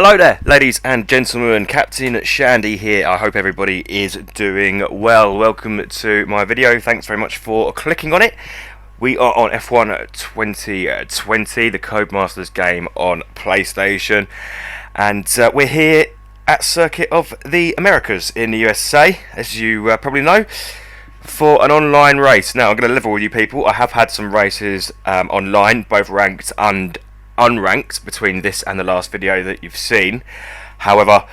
Hello there, ladies and gentlemen, Captain Shandy here. I hope everybody is doing well. Welcome to my video. Thanks very much for clicking on it. We are on F1 2020, the Codemasters game on PlayStation. And we're here at Circuit of the Americas in the USA, as you probably know, for an online race. Now, I'm going to level with you people. I have had some races online, both ranked and unranked, between this and the last video that you've seen. However,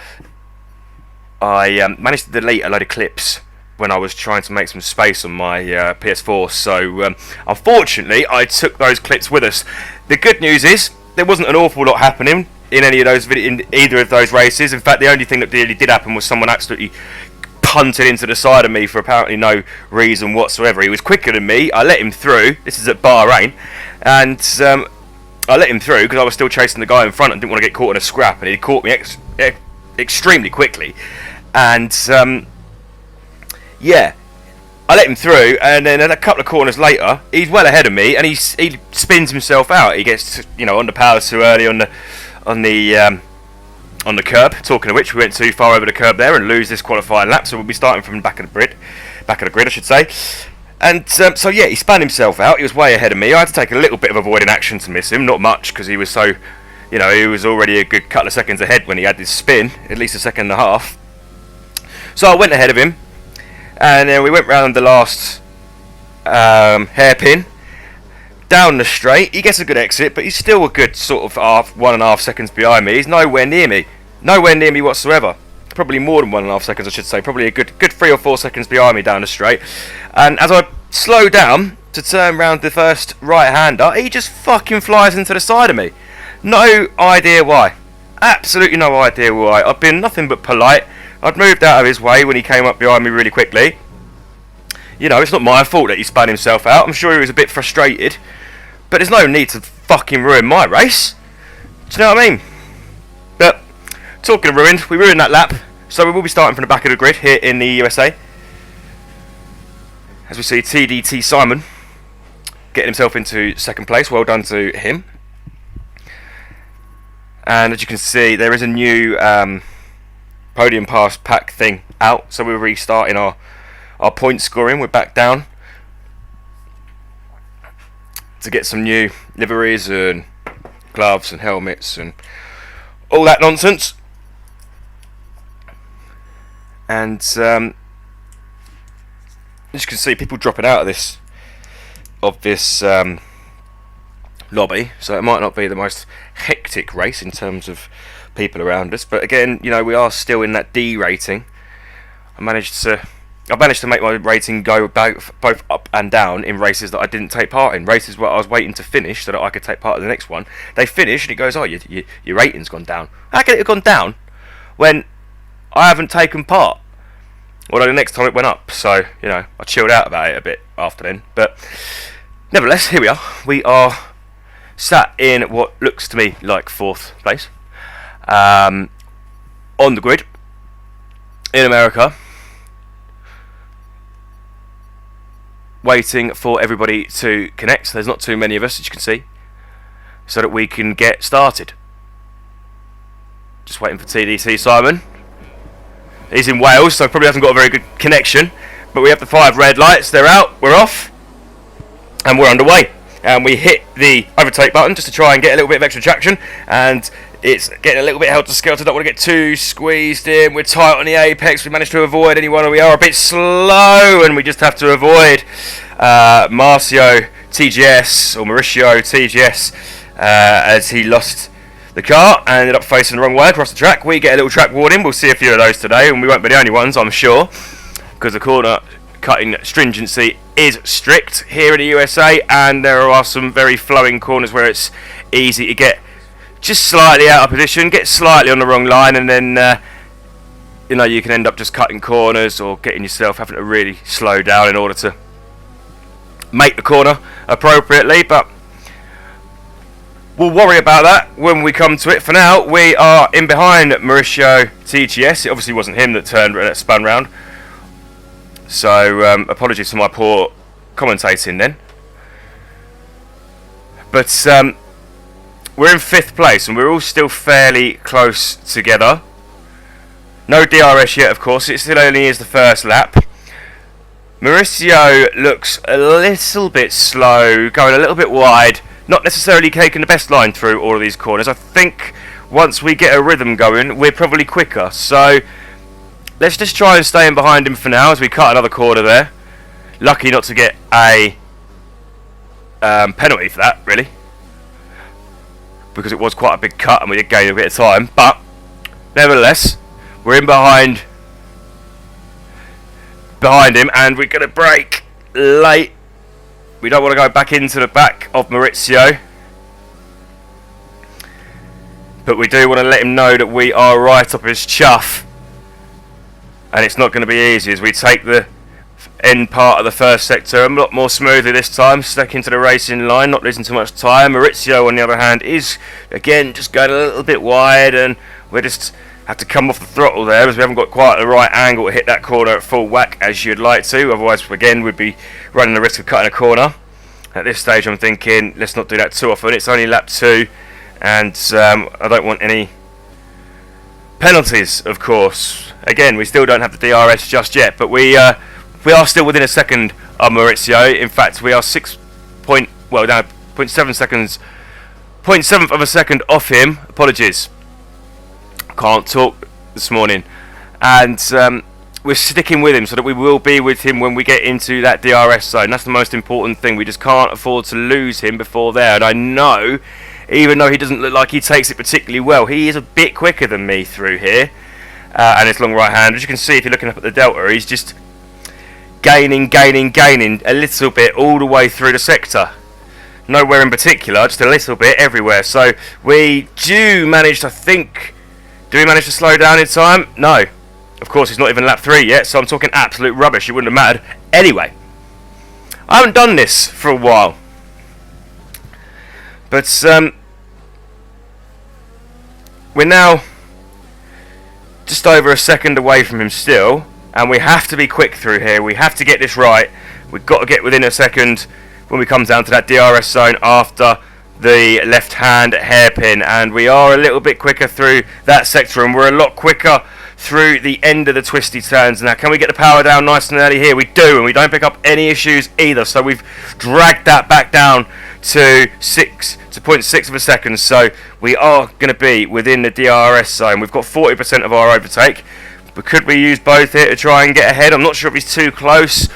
I managed to delete a load of clips when I was trying to make some space on my PS4, so unfortunately I took those clips with us. The good news is there wasn't an awful lot happening in any of those in either of those races. In fact, the only thing that really did happen was someone absolutely punted into the side of me for apparently no reason whatsoever. He was quicker than me. I let him through. This is at Bahrain, and I let him through because I was still chasing the guy in front and didn't want to get caught in a scrap, and he caught me extremely quickly. And yeah, I let him through, and then a couple of corners later, he's well ahead of me, and he spins himself out. He gets on the power too early on the curb. Talking of which, we went too far over the curb there and lose this qualifying lap, so we'll be starting from the back of the grid, I should say. And so yeah, he spun himself out. He was way ahead of me. I had to take a little bit of avoiding action to miss him, not much, because he was so, he was already a good couple of seconds ahead when he had this spin, at least a second and a half. So I went ahead of him, and then we went round the last hairpin, down the straight. He gets a good exit, but he's still a good sort of 1.5 seconds behind me. He's nowhere near me whatsoever. Probably more than 1.5 seconds, I should say. Probably a good 3 or 4 seconds behind me down the straight. And as I slow down to turn round the first right-hander, he just fucking flies into the side of me. No idea why. Absolutely no idea why. I've been nothing but polite. I'd moved out of his way when he came up behind me really quickly. It's not my fault that he spun himself out. I'm sure he was a bit frustrated. But there's no need to fucking ruin my race. Do you know what I mean? But talking of ruined, we ruined that lap. So we will be starting from the back of the grid here in the USA. As we see TDT Simon getting himself into second place. Well done to him. And as you can see, there is a new podium pass pack thing out. So we're restarting our point scoring. We're back down to get some new liveries and gloves and helmets and all that nonsense. And as you can see, people dropping out of this lobby, so it might not be the most hectic race in terms of people around us, but again, we are still in that D rating. I managed to make my rating go both up and down in races that I didn't take part in. Races where I was waiting to finish so that I could take part in the next one. They finish and it goes, oh, your rating's gone down. How can it have gone down when I haven't taken part? Although the next time it went up, so I chilled out about it a bit after then. But nevertheless, here we are. We are sat in what looks to me like 4th place on the grid in America, waiting for everybody to connect. There's not too many of us, as you can see, so that we can get started. Just waiting for TDC Simon. He's in Wales, so probably hasn't got a very good connection. But we have the 5 red lights. They're out. We're off. And we're underway. And we hit the overtake button just to try and get a little bit of extra traction. And it's getting a little bit helter-skelter. Don't want to get too squeezed in. We're tight on the apex. We managed to avoid anyone. We are a bit slow. And we just have to avoid Mauricio TGS, as he lost the car and ended up facing the wrong way across the track. We get a little track warning. We'll see a few of those today, and we won't be the only ones, I'm sure, because the corner cutting stringency is strict here in the USA, and there are some very flowing corners where it's easy to get just slightly out of position, get slightly on the wrong line, and then you can end up just cutting corners or getting yourself having to really slow down in order to make the corner appropriately. But we'll worry about that when we come to it. For now, we are in behind Mauricio TGS. It obviously wasn't him that spun round. So apologies for my poor commentating then. But we're in 5th place and we're all still fairly close together. No DRS yet, of course. It still only is the first lap. Mauricio looks a little bit slow, going a little bit wide, not necessarily taking the best line through all of these corners. I think once we get a rhythm going, we're probably quicker. So let's just try and stay in behind him for now as we cut another corner there. Lucky not to get a penalty for that, really, because it was quite a big cut and we did gain a bit of time. But nevertheless, we're in behind him, and we're going to brake late. We don't want to go back into the back of Maurizio, but we do want to let him know that we are right up his chuff, and it's not going to be easy as we take the end part of the first sector a lot more smoothly this time, stuck into the racing line, not losing too much time. Maurizio, on the other hand, is again just going a little bit wide, and we just have to come off the throttle there as we haven't got quite the right angle to hit that corner at full whack as you'd like to. Otherwise, again, we'd be running the risk of cutting a corner. At this stage, I'm thinking, let's not do that too often. It's only lap 2, and I don't want any penalties, of course. Again, we still don't have the DRS just yet, but we are still within a second of Maurizio. In fact, we are 0.7 seconds, 0.7th of a second off him. Apologies. Can't talk this morning, and we're sticking with him so that we will be with him when we get into that DRS zone. That's the most important thing. We just can't afford to lose him before there, and I know, even though he doesn't look like he takes it particularly well, he is a bit quicker than me through here, and it's long right hand. As you can see if you're looking up at the delta, he's just gaining a little bit all the way through the sector. Nowhere in particular, just a little bit everywhere. So we do manage to, I think, do we manage to slow down in time? No. Of course, it's not even lap 3 yet, so I'm talking absolute rubbish. It wouldn't have mattered. Anyway, I haven't done this for a while. But we're now just over a second away from him still, and we have to be quick through here. We have to get this right. We've got to get within a second when we come down to that DRS zone after the left-hand hairpin, and we are a little bit quicker through that sector, and we're a lot quicker through the end of the twisty turns. Now, can we get the power down nice and early here? We do, and we don't pick up any issues either, so we've dragged that back down to 0.6 of a second, so we are going to be within the DRS zone. We've got 40% of our overtake, but could we use both here to try and get ahead? I'm not sure if he's too close.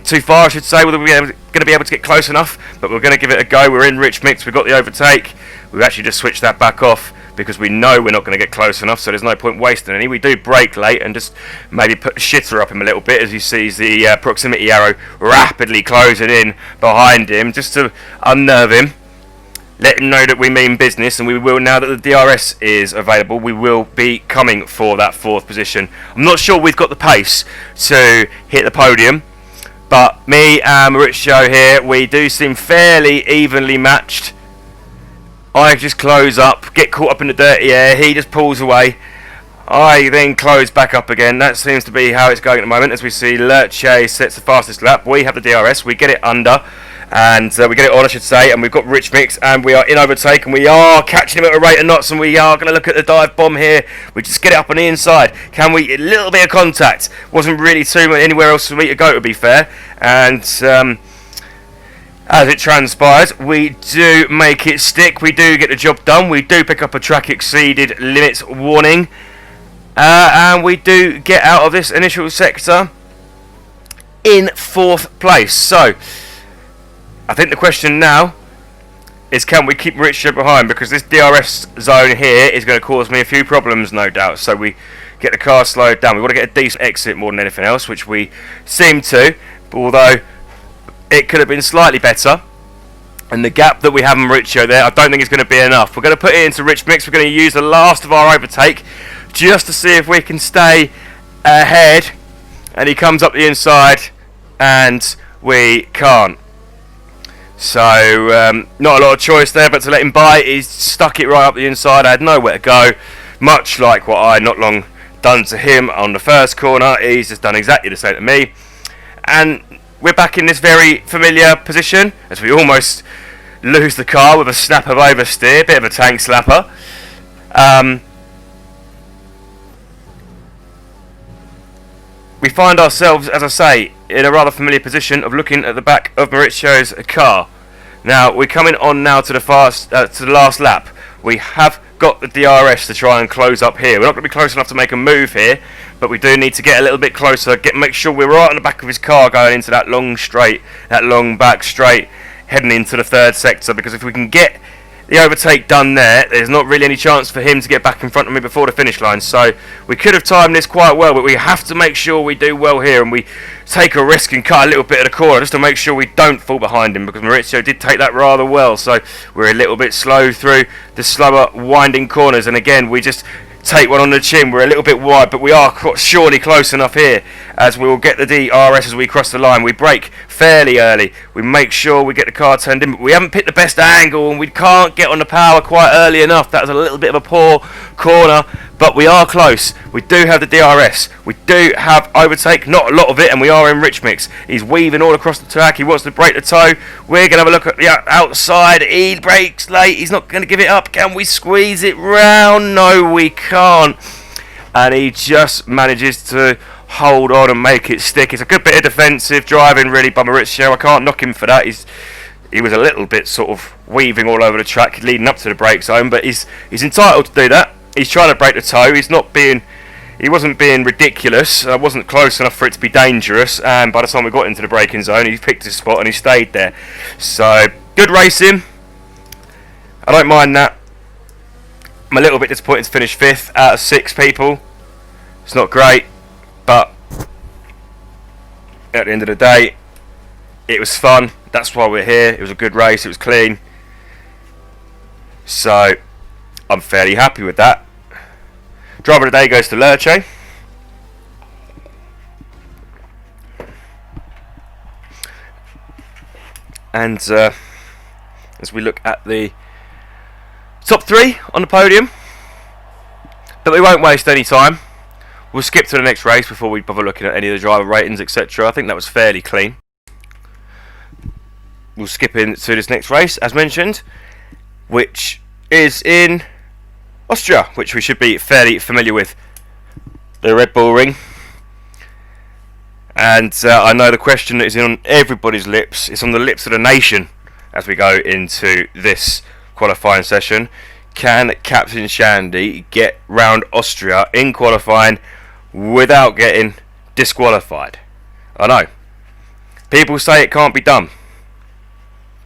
Too far, I should say, whether we're going to be able to get close enough, but we're going to give it a go. We're in rich mix, we've got the overtake. We've actually just switched that back off because we know we're not going to get close enough, so there's no point wasting any. We do brake late and just maybe put the shitter up him a little bit as he sees the proximity arrow rapidly closing in behind him, just to unnerve him, let him know that we mean business, and we will, now that the DRS is available, we will be coming for that 4th position. I'm not sure we've got the pace to hit the podium, but me and Maurizio here, we do seem fairly evenly matched. I just close up, get caught up in the dirty air, he just pulls away. I then close back up again. That seems to be how it's going at the moment, as we see Lerche sets the fastest lap. We have the DRS, we get it under, and we get it on, I should say, and we've got rich mix, and we are in overtake, and we are catching him at a rate of knots, and we are going to look at the dive bomb here. We just get it up on the inside. Can we, a little bit of contact, wasn't really too much anywhere else for me to go, to be fair, and as it transpires, we do make it stick, we do get the job done, we do pick up a track exceeded limits warning, and we do get out of this initial sector in 4th place. So I think the question now is, can we keep Richard behind, because this DRS zone here is going to cause me a few problems, no doubt. So we get the car slowed down. We want to get a decent exit more than anything else, which we seem to, but although it could have been slightly better, and the gap that we have in Richo there, I don't think it's going to be enough. We're going to put it into Rich Mix. We're going to use the last of our overtake just to see if we can stay ahead, and he comes up the inside and we can't. So not a lot of choice there but to let him by. He's stuck it right up the inside. I had nowhere to go, much like what I not long done to him on the first corner. He's just done exactly the same to me, and we're back in this very familiar position as we almost lose the car with a snap of oversteer, bit of a tank slapper. We find ourselves, as I say, in a rather familiar position of looking at the back of Maurizio's car. Now, we're coming on now to the last lap. We have got the DRS to try and close up here. We're not going to be close enough to make a move here, but we do need to get a little bit closer, make sure we're right on the back of his car going into that long straight, that long back straight, heading into the third sector, because if we can get the overtake done there's not really any chance for him to get back in front of me before the finish line. So we could have timed this quite well, but we have to make sure we do well here and we take a risk and cut a little bit of the corner just to make sure we don't fall behind him, because Maurizio did take that rather well. So we're a little bit slow through the slower winding corners, and again we just take one on the chin. We're a little bit wide, but we are surely close enough here, as we will get the DRS as we cross the line. We brake fairly early. We make sure we get the car turned in, but we haven't picked the best angle and we can't get on the power quite early enough. That was a little bit of a poor corner, but we are close. We do have the DRS. We do have overtake, not a lot of it, and we are in rich mix. He's weaving all across the track. He wants to break the toe. We're going to have a look at the outside. He brakes late. He's not going to give it up. Can we squeeze it round? No, we can't. And he just manages to hold on and make it stick. It's a good bit of defensive driving really by Maurizio. I can't knock him for that. He was a little bit sort of weaving all over the track leading up to the brake zone, but he's entitled to do that. He's trying to break the toe. He wasn't being ridiculous. Wasn't close enough for it to be dangerous. And by the time we got into the braking zone, he picked his spot and he stayed there. So good racing. I don't mind that. I'm a little bit disappointed to finish 5th out of 6 people. It's not great, but at the end of the day, it was fun. That's why we're here. It was a good race. It was clean. So I'm fairly happy with that. Driver of the day goes to Lerche. And as we look at the top 3 on the podium, but we won't waste any time. We'll skip to the next race before we bother looking at any of the driver ratings, etc. I think that was fairly clean. We'll skip into this next race, as mentioned, which is in Austria, which we should be fairly familiar with. The Red Bull Ring. And I know the question that is on everybody's lips, it's on the lips of the nation as we go into this qualifying session. Can Captain Shandy get round Austria in qualifying without getting disqualified? I know. People say it can't be done.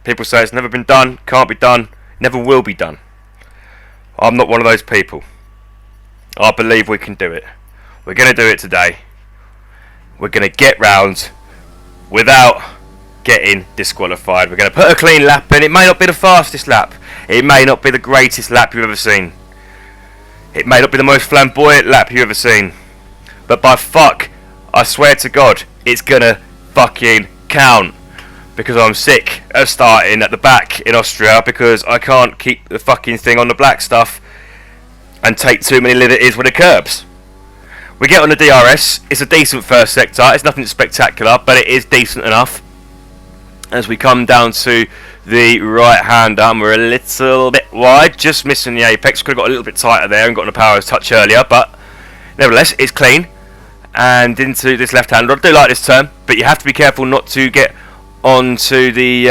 People say it's never been done, can't be done, never will be done. I'm not one of those people. I believe we can do it. We're going to do it today. We're going to get round without getting disqualified. We're going to put a clean lap in. It may not be the fastest lap. It may not be the greatest lap you've ever seen. It may not be the most flamboyant lap you've ever seen. But by fuck, I swear to God, it's going to fucking count. Because I'm sick of starting at the back in Austria, because I can't keep the fucking thing on the black stuff and take too many liberties with the curbs. We get on the DRS. It's a decent first sector. It's nothing spectacular, but it is decent enough. As we come down to the right-hander, and we're a little bit wide, just missing the apex. Could have got a little bit tighter there and got on the power touch earlier, but nevertheless, it's clean. And into this left-hander. I do like this turn, but you have to be careful not to get onto the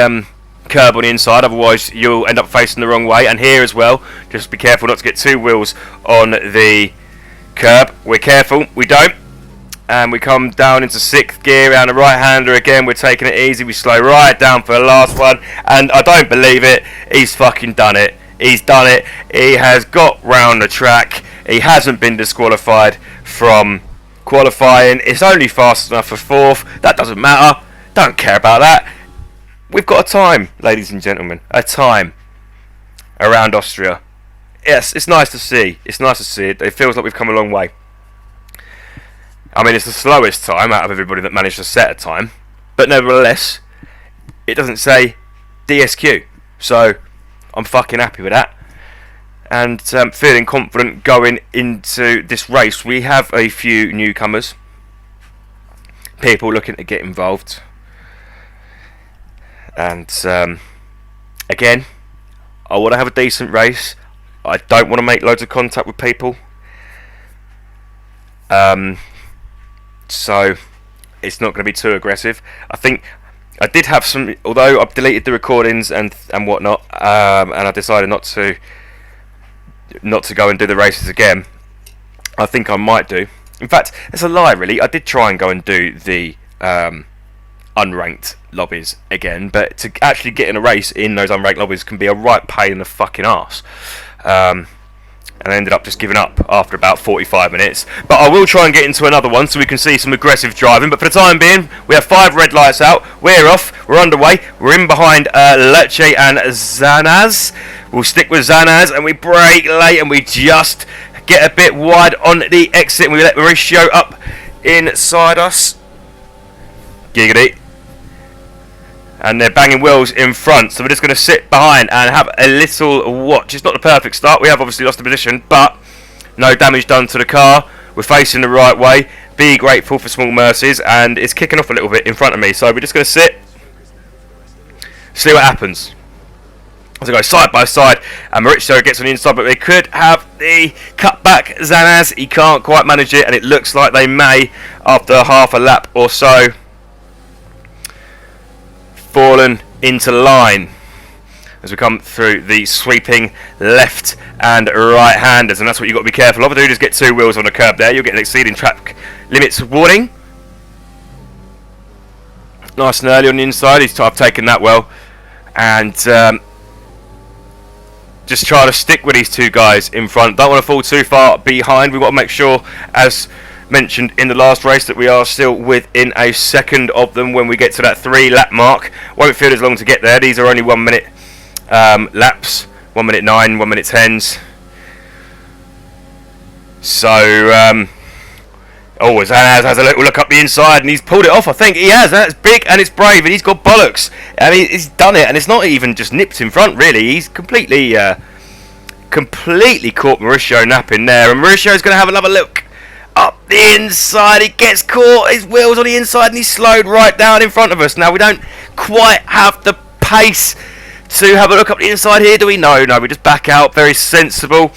curb on the inside, otherwise you'll end up facing the wrong way. And here as well, just be careful not to get 2 wheels on the curb. We're careful, we don't, and we come down into 6th gear around the right hander again. We're taking it easy, we slow right down for the last one, and I don't believe it, he's fucking done it. He's done it. He has got round the track. He hasn't been disqualified from qualifying. It's only fast enough for 4th. That doesn't matter. Don't care about that. We've got a time, ladies and gentlemen. A time around Austria. Yes, it's nice to see. It's nice to see it. It feels like we've come a long way. I mean, it's the slowest time out of everybody that managed to set a time. But nevertheless, it doesn't say DSQ. So, I'm fucking happy with that. And feeling confident going into this race. We have a few newcomers. People looking to get involved. And Again, I want to have a decent race. I don't want to make loads of contact with people. So it's not going to be too aggressive. I think I did have some, although I've deleted the recordings and whatnot, and I decided not to go and do the races again. I think I might do. In fact, it's a lie, really. I did try and go and do the unranked lobbies again, but to actually get in a race in those unranked lobbies can be a right pain in the fucking arse. And I ended up just giving up after about 45 minutes. But I will try and get into another one so we can see some aggressive driving. But for the time being, we have 5 red lights out. We're off. We're underway. We're in behind Lecce and Zanaz. We'll stick with Zanaz and we brake late and we just get a bit wide on the exit. And we let Mauricio up inside us. Giggity. And they're banging wheels in front, so we're just going to sit behind and have a little watch. It's not the perfect start, we have obviously lost the position, but no damage done to the car. We're facing the right way, be grateful for small mercies, and it's kicking off a little bit in front of me, so we're just going to sit, see what happens. As I go side by side, and Mauricio gets on the inside, but they could have the cut back. Zanaz, he can't quite manage it, and it looks like they may, after half a lap or so, fallen into line as we come through the sweeping left and right handers, and that's what you've got to be careful of. Do just get 2 wheels on the curb there, you'll get an exceeding track limits warning. Nice and early on the inside, I've taken that well, and just try to stick with these 2 guys in front. Don't want to fall too far behind. We want to make sure, as mentioned in the last race, that we are still within a second of them when we get to that 3 lap mark. Won't feel as long to get there. These are only 1 minute laps, 1 minute 9, 1 minute 10s. So Zanaz has a little look up the inside and he's pulled it off. I think he has. That's big and it's brave and he's got bollocks. I mean, he's done it, and it's not even just nipped in front really. He's completely caught Mauricio napping there, and Mauricio's going to have another look up the inside. He gets caught, his wheels on the inside, and he's slowed right down in front of us. Now we don't quite have the pace to have a look up the inside here, do we? No, we just back out, very sensible.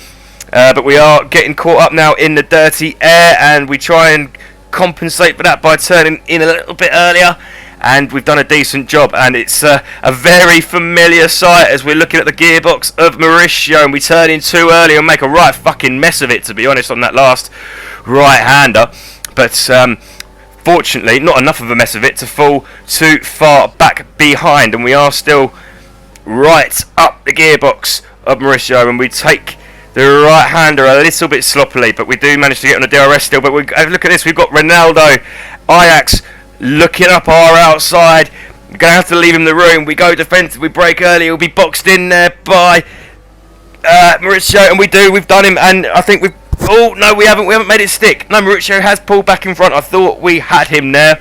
But we are getting caught up now in the dirty air, and we try and compensate for that by turning in a little bit earlier, and we've done a decent job. And it's a very familiar sight as we're looking at the gearbox of Mauricio, and we turn in too early and make a right fucking mess of it, to be honest, on that last right-hander. But fortunately, not enough of a mess of it to fall too far back behind, and we are still right up the gearbox of Mauricio, and we take the right-hander a little bit sloppily, but we do manage to get on the DRS still. But look at this, we've got Ronaldo, Ajax, looking up our outside. We're going to have to leave him the room. We go defensive, we break early, he'll be boxed in there by Mauricio, and we've done him, and I think we've... Oh, no, we haven't made it stick. No, Mauricio has pulled back in front. I thought we had him there.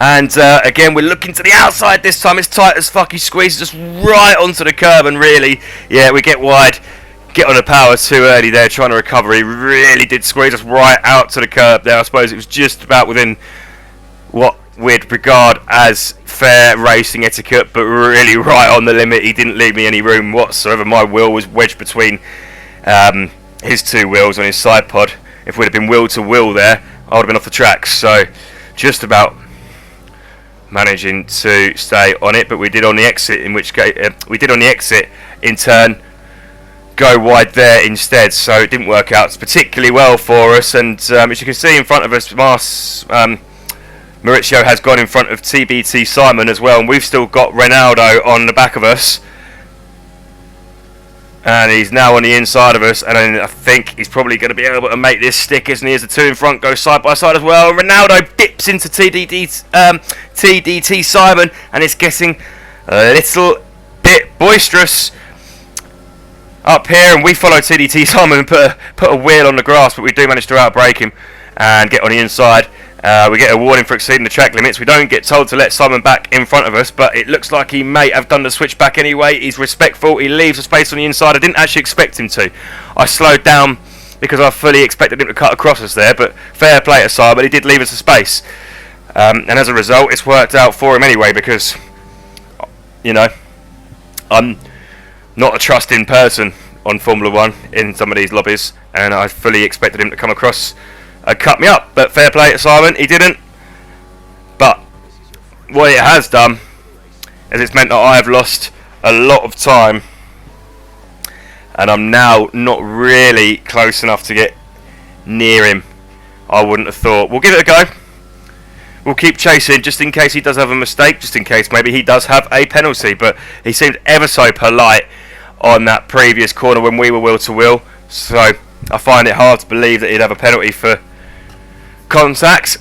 And again, we're looking to the outside this time. It's tight as fuck. He squeezes us right onto the curb, and really, yeah, we get wide. Get on the power too early there, trying to recover. He really did squeeze us right out to the curb there. I suppose it was just about within what we'd regard as fair racing etiquette, but really right on the limit. He didn't leave me any room whatsoever. My wheel was wedged between his 2 wheels on his side pod. If we'd have been wheel to wheel there, I would have been off the tracks. So just about managing to stay on it, but we did on the exit, in which case in turn go wide there instead, so it didn't work out particularly well for us. And as you can see in front of us, Mauricio has gone in front of TBT Simon as well, and we've still got Ronaldo on the back of us, and he's now on the inside of us, and I think he's probably going to be able to make this stick, isn't he, as the 2 in front go side by side as well. Ronaldo dips into TDT Simon, and it's getting a little bit boisterous up here, and we follow TDT Simon and put a wheel on the grass, but we do manage to outbrake him and get on the inside. We get a warning for exceeding the track limits. We don't get told to let Simon back in front of us, but it looks like he may have done the switch back anyway. He's respectful. He leaves a space on the inside. I didn't actually expect him to. I slowed down because I fully expected him to cut across us there, but fair play to Simon, he did leave us a space. And as a result, it's worked out for him anyway, because, you know, I'm not a trusting person on Formula 1 in some of these lobbies, and I fully expected him to come across and cut me up, but fair play to Simon, he didn't. But what it has done is it's meant that I have lost a lot of time, and I'm now not really close enough to get near him. I wouldn't have thought. We'll give it a go. We'll keep chasing just in case he does have a mistake, just in case maybe he does have a penalty, but he seemed ever so polite on that previous corner when we were wheel to wheel, so I find it hard to believe that he'd have a penalty for contact,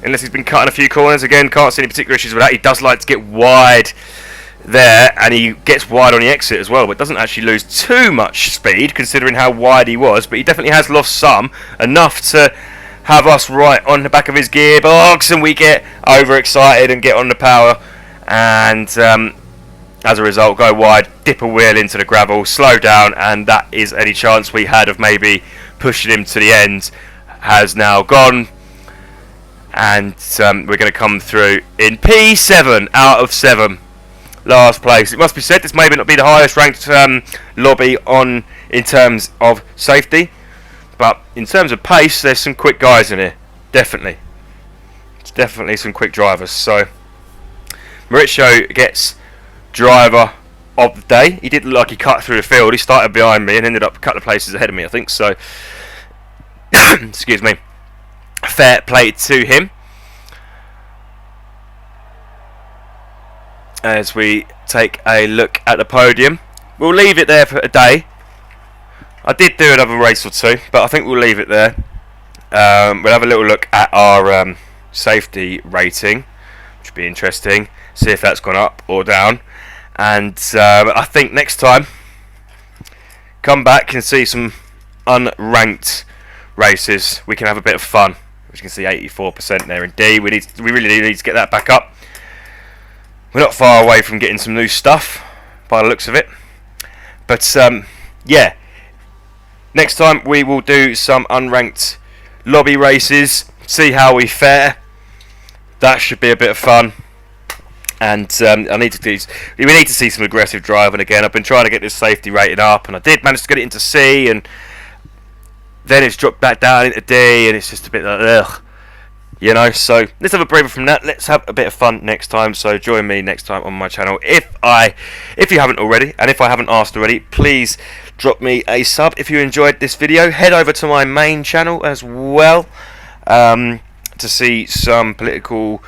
unless he's been cutting a few corners. Again, can't see any particular issues with that. He does like to get wide there, and he gets wide on the exit as well, but doesn't actually lose too much speed considering how wide he was, but he definitely has lost some, enough to have us right on the back of his gearbox, and we get overexcited and get on the power, and as a result go wide, dip a wheel into the gravel, slow down, and that is any chance we had of maybe pushing him to the end has now gone. And we're going to come through in P7 out of 7, last place. It must be said, this may not be the highest ranked lobby on in terms of safety, but in terms of pace, there's some quick guys in here. Definitely, it's definitely some quick drivers. So Maurizio gets driver of the day. He did look like he cut through the field. He started behind me and ended up a couple of places ahead of me, I think. So excuse me. Fair play to him. As we take a look at the podium, we'll leave it there for a day. I did do another race or two, but I think we'll leave it there. We'll have a little look at our safety rating, which will be interesting. See if that's gone up or down. And I think next time, come back and see some unranked races. We can have a bit of fun. As you can see, 84% there in D. We really need to get that back up. We're not far away from getting some new stuff, by the looks of it. But yeah, next time we will do some unranked lobby races, see how we fare. That should be a bit of fun. And we need to see some aggressive driving again. I've been trying to get this safety rating up, and I did manage to get it into C, and then it's dropped back down into D, and it's just a bit like, ugh. You know, so let's have a breather from that. Let's have a bit of fun next time. So join me next time on my channel. If you haven't already, and if I haven't asked already, please drop me a sub if you enjoyed this video. Head over to my main channel as well to see some political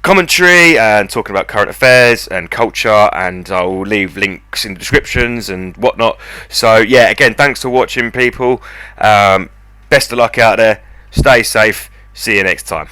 commentary and talking about current affairs and culture, and I'll leave links in the descriptions and whatnot. So yeah, again, thanks for watching, people. Best of luck out there. Stay safe. See you next time.